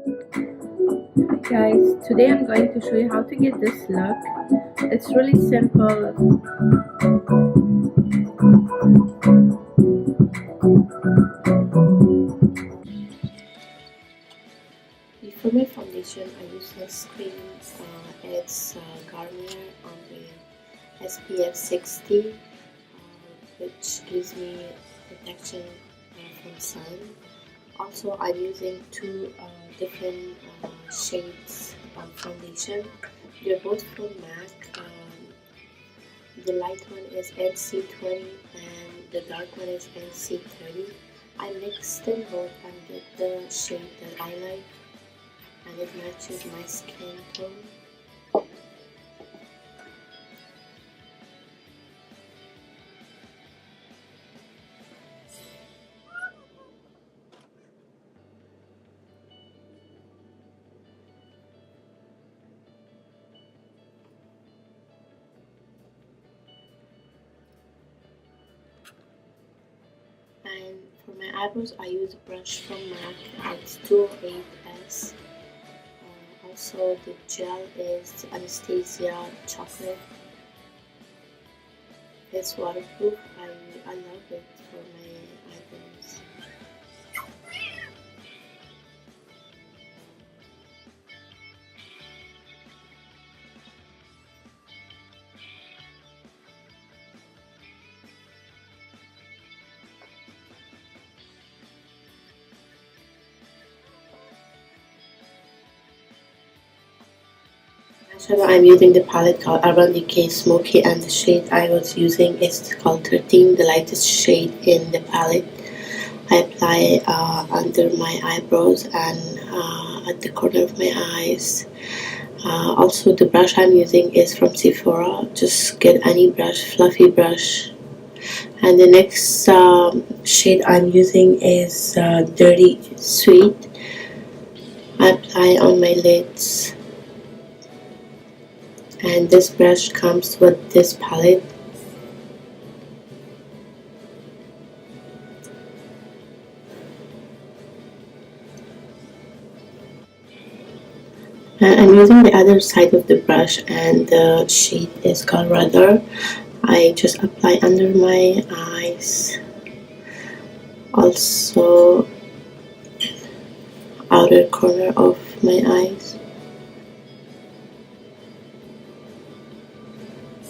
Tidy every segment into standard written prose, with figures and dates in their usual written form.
Guys, today I'm going to show you how to get this look. It's really simple. For my foundation, I use Sunscreen. It's Garnier on the SPF 60, which gives me protection from sun. Also, I'm using two different shades of foundation. They're both from MAC. The light one is NC20 and the dark one is NC30. I mix them both and get the shade that I like, and it matches my skin tone. And for my eyebrows, I use a brush from MAC. It's 208S. Also, the gel is Anastasia Chocolate. It's waterproof. I love it for my eyebrows. Eyeshadow, I'm using the palette called Urban Decay Smoky, and the shade I was using is called 13, the lightest shade in the palette. I apply under my eyebrows and at the corner of my eyes. Also, the brush I'm using is from Sephora. Just get any brush, fluffy brush. And the next shade I'm using is Dirty Sweet. I apply on my lids. And this brush comes with this palette. I'm using the other side of the brush, and the shade is called Rather. I just apply under my eyes, also outer corner of my eyes.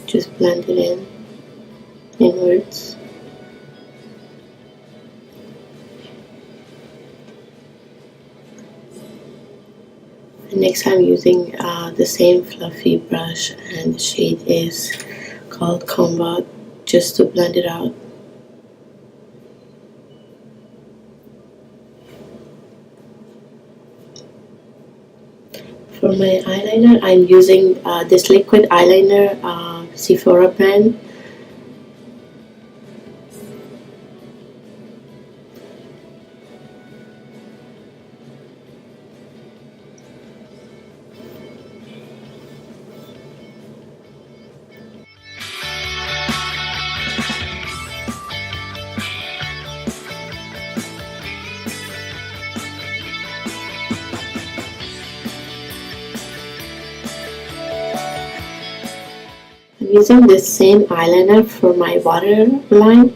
Just blend it in inwards. And next I'm using the same fluffy brush, and the shade is called Combat, just to blend it out. For my eyeliner, I'm using this liquid eyeliner Sephora brand. I'm using this same eyeliner for my waterline.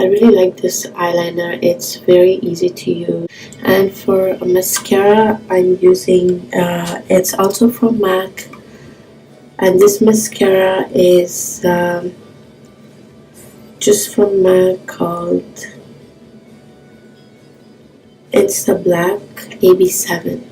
I really like this eyeliner, it's very easy to use. And for a mascara, I'm using, it's also from MAC, and this mascara is just from MAC called, it's the black AB7.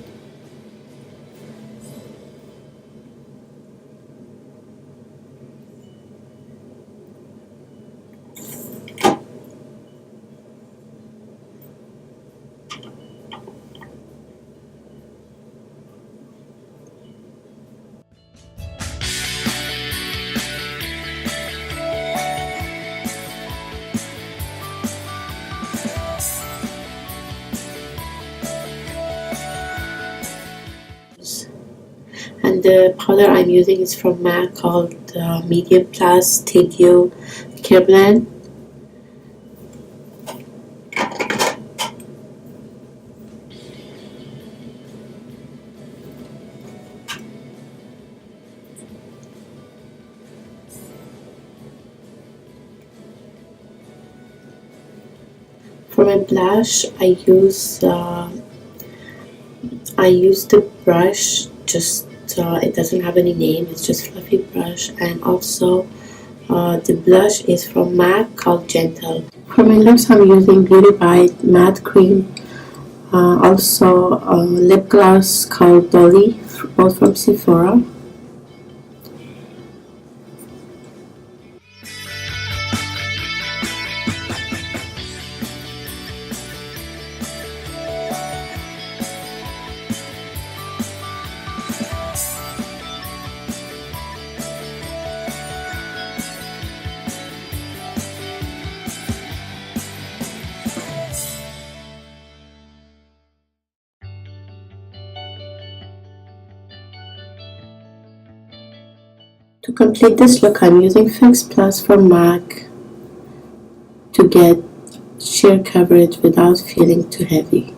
the powder I'm using is from MAC called Medium Plus Studio Care Blend. For my blush, I use the brush. Just it doesn't have any name. It's just fluffy brush, and also the blush is from MAC called Gentle. For my lips, I'm using Beauty Bite Matte Cream. Also lip gloss called Dolly, both from Sephora. To complete this look, I'm using Fix Plus from MAC to get sheer coverage without feeling too heavy.